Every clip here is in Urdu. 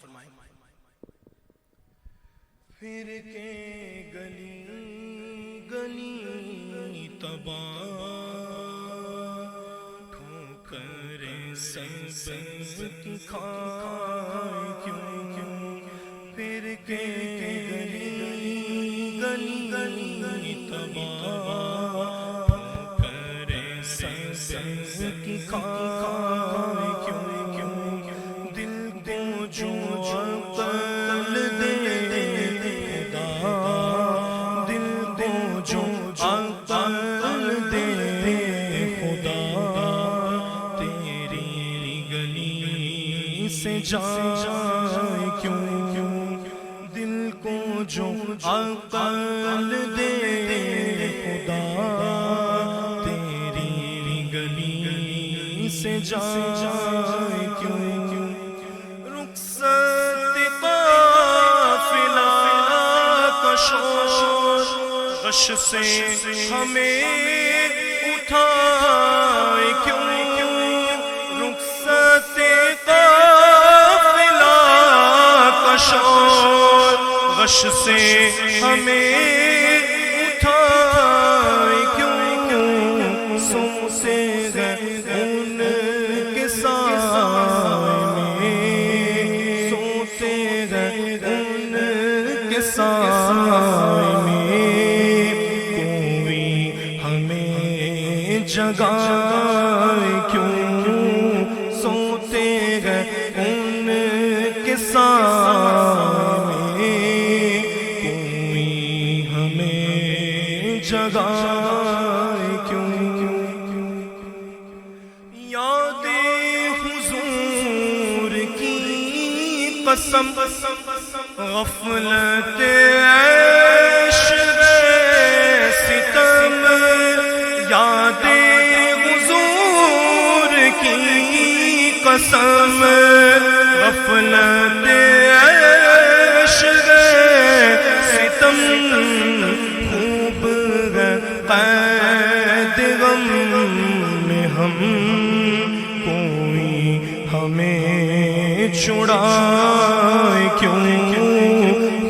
فرمائیں۔ پھر کے گلی گلی تباہ ٹھوکر سب کی کھائے کیوں، پھر کے گلی گلی گلی تباہ ٹھوکر سب کی کھائے کیوں، دل کو جو عقل دے جائے کیوں، دل کو جو عقل دے خدا تیری گلی سے جائے کیوں، رخصت قافلہ کا شور غش سے ہمیں اٹھائے کیوں، رخصت غش سے ہمیں اٹھائے کیوں، سوتے ہیں ان کے سائے میں، سوتے ہیں ان کے سائے میں، کوئی ہمیں جگائے کیوں، سوتے ہیں ان کے سائے جگائے کیوں، یاد حضور کی قسم غفلت عیش ستم، یاد حضور کی قسم غفلت عیش ستم، قید غم میں ہم کوئی ہمیں چھڑائے کیوں،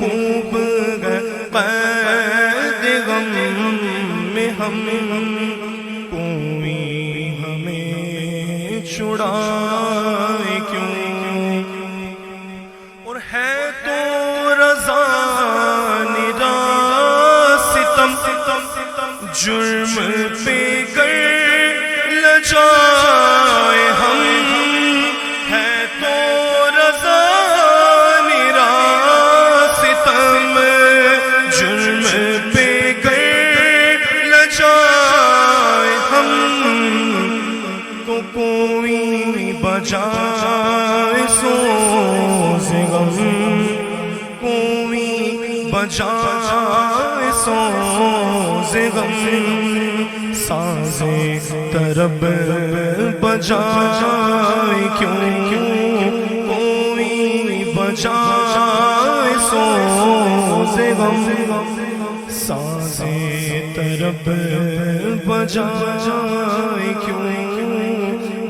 خوب قید غم میں ہم کوئی ہمیں چھڑائے کیوں، اور ہے تو رضا ندا ستم، جرم پہ کر لجائے ہم، ہے تو رضا میرا ستم، جرم پہ کر لجائے ہم، کو کوئی بجائے سوز غم، کوئی بجائے سوز غم، ساز طرب بجائے کیوں، کوئی بجائے سوز غم، ساز طرب بجائے کیوں،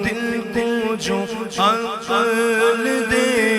دل کو جو عقل دے